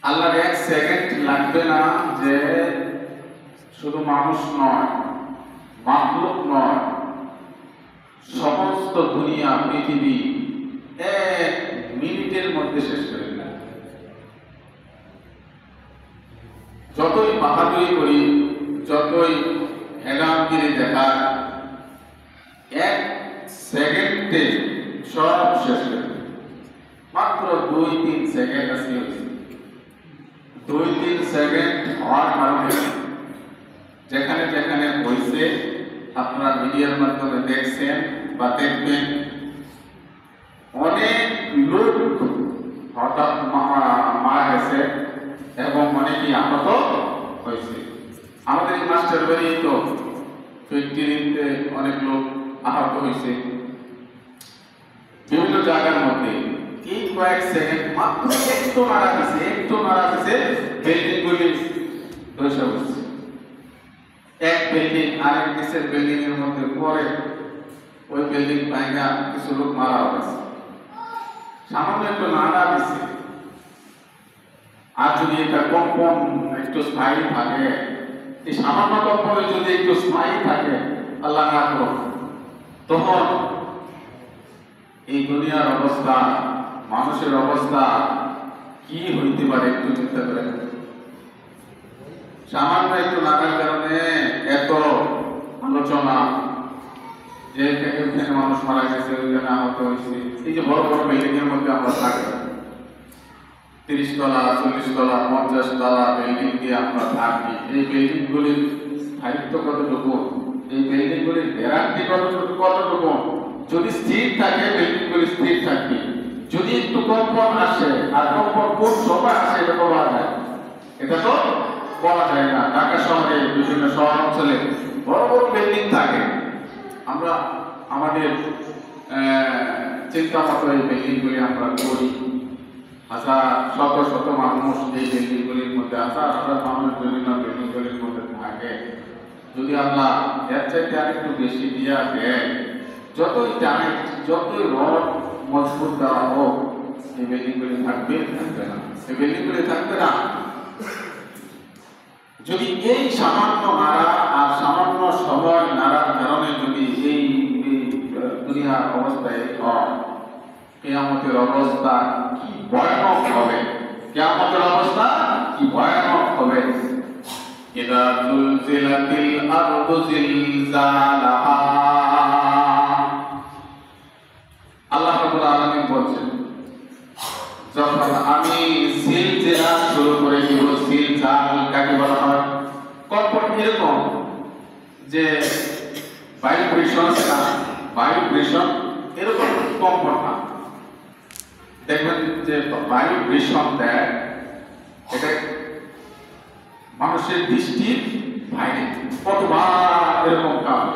আল্লাহর এক সেকেন্ড লাগবে না যে শুধু মানুষ নয়, মাখলুক নয়, সমস্ত দুনিয়া পৃথিবী এক মিনিটের মধ্যে শেষ করে দিলেন। যতই বাহাদুরি করি, যতই হেলামগিরি দেখায়, এক সেকেন্ডে সব শেষ করে দিলেন। মাত্র 2-3 সেকেন্ড আছে, 2-3 সেকেন্ড হওয়ার কারণে যেখানে যেখানে হয়েছে আপনারা মিডিয়ার মাধ্যমে দেখছেন বা দেখবেন, অনেক লোক হঠাৎ মারা গেছে এবং অনেকেই আহত হয়েছে। আমাদের এই মাস্টার বাড়ি তো ফ্যাক্টরিতে অনেক লোক আহত হয়েছে বিভিন্ন জায়গার মধ্যে। এই কয়েক সেকেন্ড মাত্র একটু মারা গেছে বিল্ডিং গুলি ধসে পড়ছে। এক বিল্ডিং আরেক নিচের বিল্ডিং এর মধ্যে পরে ওই বিল্ডিং ভাঙা কিছু লোক মারা গেছে। সামান্য একটু নাড়া দিচ্ছে। আর যদি এটা কম্পন একটু স্থায়ী থাকে, এই সামান্য কম্পনে যদি একটু স্থায়ী থাকে, আল্লাহ না করুন, তখন এই দুনিয়ার অবস্থা, মানুষের অবস্থা কি হইতে পারে একটু চিন্তা করে। সামান্য একটু লাগার কারণে এত আলোচনা, যে এখানে মানুষ মারা গেছে, ওইখানে আহত হয়েছে। এই যে বড় বড় বিল্ডিং এর মধ্যে আমরা থাকি, 30 তলা, 40 তলা, 50 তলা বিল্ডিং দিয়ে আমরা থাকি। এই বিল্ডিং গুলির স্থায়িত্ব কতটুকু, এই বিল্ডিং গুলির গ্যারান্টি কতটুকু? যদি স্থির থাকে বিল্ডিং গুলি স্থির থাকবে, যদি একটু কম্পন আসে, আর কম্পন কোন সময় আসে এটা বলা যায়, এটা তো বলা যায় না। ঢাকা শহরে বিভিন্ন শহর অঞ্চলে বড় বড় বিল্ডিং থাকে, আমরা আমাদের চিন্তা মতো এই বিল্ডিং গুলি আমরা করি। হাজার শত শত মানুষ এই বিল্ডিং গুলির মধ্যে, হাজার হাজার মানুষ বিভিন্ন বিল্ডিং গুলির মধ্যে থাকে। যদি আল্লাহ এর চাইতে আরেকটু বেশি দিয়া দেয়, যতই টাইট, যতই রড মজবুত দেওয়া হোক, এই বিল্ডিং গুলি থাকবে না, এই বিল্ডিং গুলি থাকবে না। যদি এই সামান্য নাড়া আর সামান্য সময় নাড়ার কারণে যদি এই দুনিয়ার অবস্থায় হয়, কিয়ামতের অবস্থা কি ভয়ানক হবে, কিয়ামতের অবস্থা কি ভয়ানক হবে। ইদা জুলজিলাতিল আরদু জিলজালাহা, আল্লাহ রাব্বুল আলামিন বলছেন, যখন আমি জিলজিলা শুরু করে দিব, জিলজাল কাকে বলা হয়? কম্পন এরকম যে ভাইব্রেশন, ভাইব্রেশন এরকম কম্পন না। দেখবেন যে ভাইব্রেশন দেয়, এটা মানুষের দৃষ্টির বাইরে, কতবার এরকম কাজ।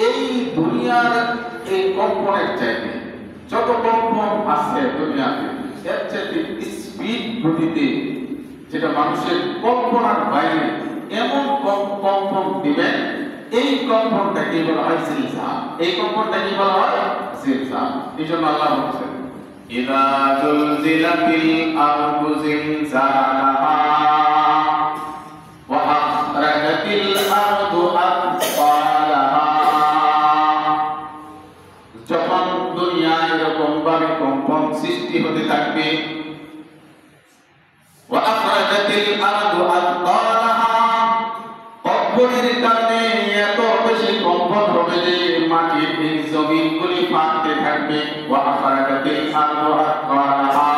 এই দুনিয়ার এই কম্পনের চাইতে যত কম্পন আছে দুনিয়াতে, এর চাইতে স্পিড গতিতে, যেটা মানুষের কল্পনার বাইরে, এমন কম্পন দিবেন, এই কম্পনটা কি বলা হয়? জিলজাল। এই কম্পনটা কি বলা হয়? জিলজাল। এই জন্য আল্লাহ বলছেন, ইদা জুলজিলাতিল আরদু জিলজালাহা ওয়া আখরাজাতিল আরদু আথকালাহা। যখন দুনিয়ায় এরকম ভাবে কম্পন সৃষ্টি হতে থাকবে, ওয়া আখরাজাতিল আরদু আথকালাহা, কম্পনের কারণে এত বেশি কম্পন হবে যে মাটির এই জমিনগুলি ফাটতে থাকবে। ওয়া আখরাজাতিল আরদু আথকালাহা,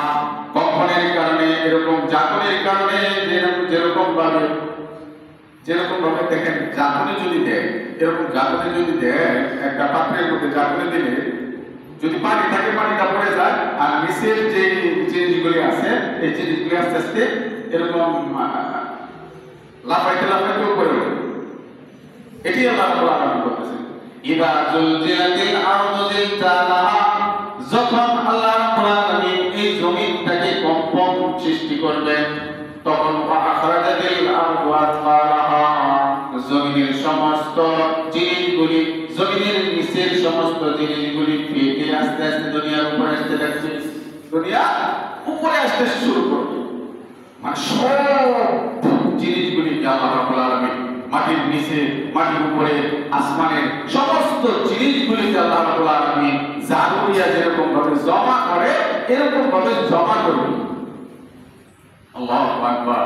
কম্পনের কারণে, এরকম জাগনের কারণে, যেরকম ভাবে দেখেন, জাগনে যদি দেয়, এরকম জাগনে যদি দেয়, একটা পাত্রের মধ্যে জাগনে দিলে যদি পানি থাকে, পানিটা পড়ে যায়, আর নিচের যে জিনিসগুলি আছে, এই জিনিসগুলি আস্তে আস্তে এরকম লাফাইতে লাফাইতে উপরে ওঠে। এটি আল্লাহ রাব্বুল আলামিন বলতেছেন, ইদা জুলজিলাতিল আরদু জিলজালাহা, যখন আল্লাহ রাব্বুল আলামিন এই জমিনটাকে কম্পন সৃষ্টি করবেন, তখন ওয়া আখরাজাতিল আরদু আথকালাহা, জমিনের সমস্ত জিনিসগুলি, জমিনের নিচের সমস্ত জিনিসগুলি ফেটে আস্তে আস্তে দুনিয়ার উপরে আসতে থাকবে, দুনিয়া উপরে আসতে শুরু করবে। মানে সব জিনিসগুলিকে আল্লাহ রাব্বুল আলামিন মাটির নিচে, মাটির উপরে, আসমানের সমস্ত জিনিসগুলিকে আল্লাহ রাব্বুল আলামিন জারুরিয়া যেরকম ভাবে জমা করে এরকম ভাবে জমা করবে। আল্লাহু আকবার,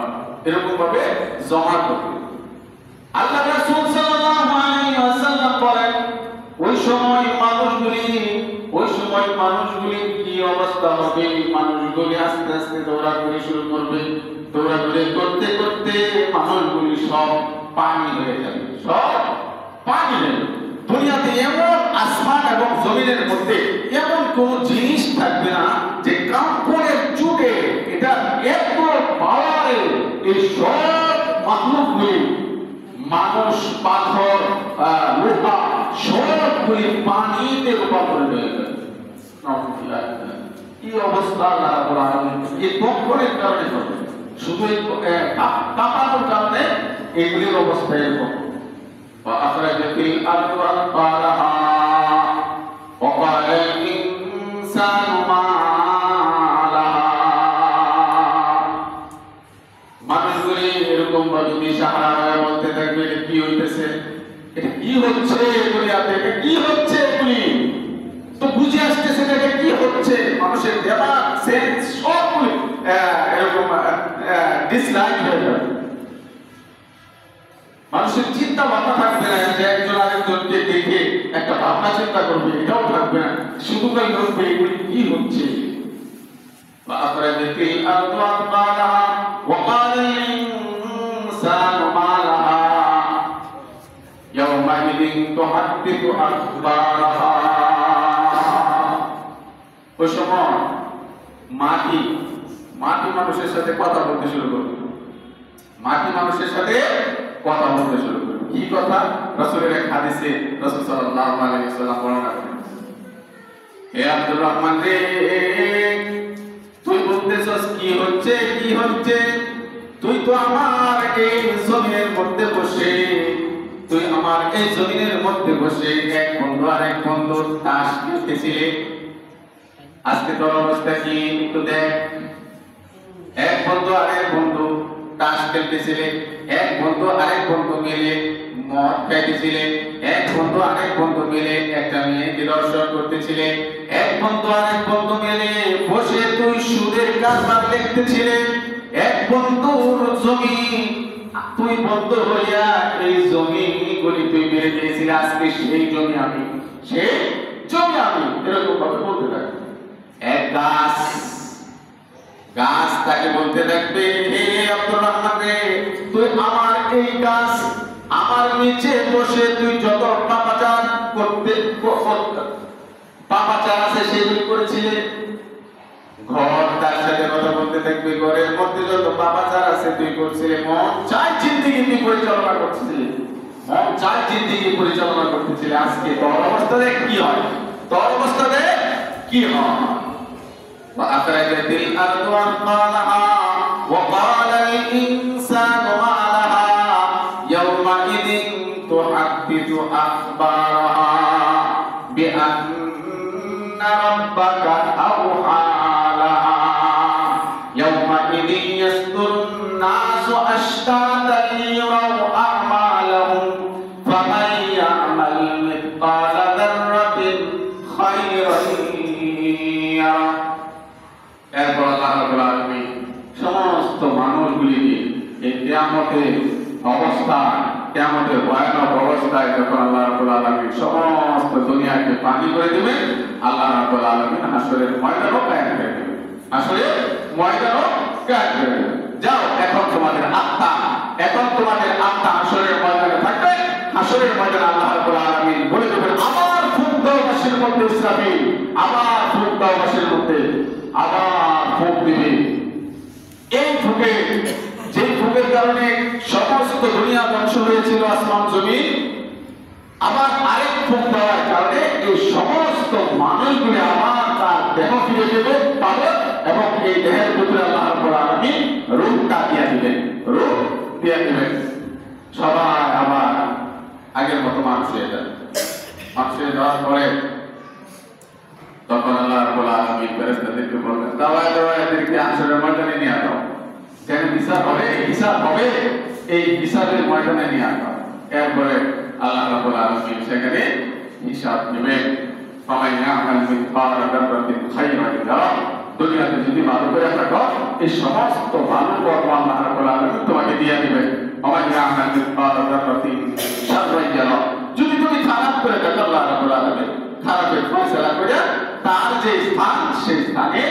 এরকম ভাবে জমা করবে। আল্লাহ রাসূল সাল্লাল্লাহু আলাইহি ওয়াসাল্লাম বলেন ওই সময় মানুষগুলি কি অবস্থা হবে? মানুষগুলি আস্তে আস্তে দৌড়াদৌড়ি শুরু করবে। দৌড়াদৌড়ি করতে করতে মানুষগুলি সব পানি হয়ে যাবে, সব পানি হয়ে যাবে। দুনিয়াতে এমন আসমান এবং জমিনের মধ্যে এমন কোন জিনিস থাকবে না যে কাম্পনের চুটে এটা এত পাওয়ারে এই সব মাখলুকগুলি, মানুষ, পাথর, লোহা সবগুলি পানিতে রূপান্তরিত হয়ে যাবে। কি অবস্থা আল্লাহ রাব্বুল আলামিন এই কম্পনের কারণে হবে, শুধু কাঁপানোর কারণে এগুলির অবস্থা এরকম। আখরাজাতিল আরদু আথকালাহা ওয়া ক্বালাল ইনসানু মা লাহা। মানুষগুলি এরকম ভাবে দিশাহারা হয়ে বলতে থাকবে এটা কি হইতেছে, এটা কি হচ্ছে, দুনিয়াতে এটা কি হচ্ছে, এগুলি তো বুঝে আসতেছে না এটা কি হচ্ছে। মানুষের দেমাগ, সেন্স সবগুলি এরকম ডিসলাইক হয়ে যাবে। মানুষের চিন্তা ভাবনা থাকবে না যে একজন আরেকজনকে দেখে একটা ভাবনা চিন্তা করবে, এটাও থাকবে না। শুধু তাই বলবে এগুলি কি হচ্ছে। আখরাজাতিল আরদু আথকালাহা ওয়া ক্বালাল ইনসানু মা লাহা ইয়াওমাইযিন তুহাদ্দিসু আখবারাহা। ওই সময় মাটি মানুষের সাথে কথা বলতে শুরু করবে। মাটি মানুষের সাথে কথা বলতে শুরু করবে। কি কথা? রাসূলের এক হাদিসে রাসূল সাল্লাল্লাহু আলাইহি ওয়াসাল্লাম বর্ণনা করেন, হে আব্দুর রহমান রে, তুই বলতেছস কি হচ্ছে, কি হচ্ছে? তুই তো আমার এই জমিনের মধ্যে বসে এক বন্ধু আর এক বন্ধু তাস খেলতেছিলে। আজকে তোর অবস্থা কি একটু দেখ। এক বন্ধু আর এক বন্ধু তাস খেলতেছিলে, এক বন্ধু আরেক বন্ধু মিলে মদ খাইতেছিলে, এক বন্ধু আরেক বন্ধু মিলে একটা মেয়েকে দর্শন করতেছিলে, এক বন্ধু আরেক বন্ধু মিলে বসে তুই সুদের কারবার দেখতেছিলে, এক বন্ধুর জমি তুই বন্ধ হইয়া এই জমিগুলি তুই মেরে দিয়েছিলি, আজকে সেই জমি আমি, এরকম ভাবে বলতে থাকবে। এক গাছ তাকে বলতে থাকবে, হে আব্দুর রহমান রে, তুই আমার এই গাছ, আমার নিচে বসে তুই যত পাপাচার আছে সেগুলি করেছিলে। ঘর তার সাথে কথা বলতে থাকবে, ঘরের মধ্যে যত পাপাচার আছে তুই করছিলে। মন চাই জিন্দেগি পরিচালনা করতেছিলে, আজকে তোর অবস্থা দেখ কি হয়, وأخرجت الأرض أثقالها وقال الإنسان ما لها يومئذ تحدث أخبارها بأن ربك أوحى لها يومئذ يصدر الناس أشتاتا ليروا أعمالهم فمن يعمل مثقال ذرة خيرا يره। এরপর আল্লাহ রাব্বুল আলামিন সমস্ত মানুষগুলি এই কিয়ামতের ভয়ানক অবস্থায় যখন আল্লাহ রাব্বুল আলামিন সমস্ত দুনিয়াকে পানি করে দিবেন, আল্লাহ রাব্বুল আলামিন হাসরের ময়দানও কায়েম করে দিবেন, যাও এখন তোমাদের আত্মা হাসরের ময়দানে থাকবে। হাসরের ময়দানে আল্লাহ রাব্বুল আলামিন বলে দেবেন, আমার ফুক দাও বাসীর মধ্যে ইসরাফিল, আমার ফুক দাও বাসীর মধ্যে আবার ফুক দিবে। এই ফুকে, যে ফুকের কারণে সমস্ত দুনিয়া ধ্বংস হয়েছিল, আসমান জমিন, আবার আরেক ফুক দেওয়ার কারণে এই সমস্ত মানুষগুলি আবার তার দেহ ফিরে পাবে এবং এই দেহের ভিতরে আল্লাহ রাব্বুল আলামিন রূহটা দিয়ে দিবেন, সবাই আবার আগের মতো মানুষ হয়ে যাবে। মানুষ হয়ে যাওয়ার পরে তখন আল্লাহ রাব্বুল আলামিন ফেরেশতাদেরকে বলবেন, দাওয়া এদেরকে হাসরের ময়দানে নিয়ে যাও। যেন বিচার হবে, হিসাব হবে, এই বিচারের ময়দানে নিয়ে আসা। এরপরে আল্লাহ রাব্বুল আলামিন সেখানে হিসাব নেবেন। ফামান ইয়ামাল মিসকালা যাররাতিন খায়রান ইয়ারা। দুনিয়াতে যদি ভালো করে থাকো, এই সমস্ত ভালো কর্ম আল্লাহ রাব্বুল আলামিন তোমাকে দিয়ে দিবেন। ফামান ইয়ামাল মিসকালা যাররাতিন শাররান ইয়ারা। যদি তুমি খারাপ করে থাকো, আল্লাহ রাব্বুল আলামিন খারাপের ফয়সালা করে তার যে স্থান, সেই স্থানে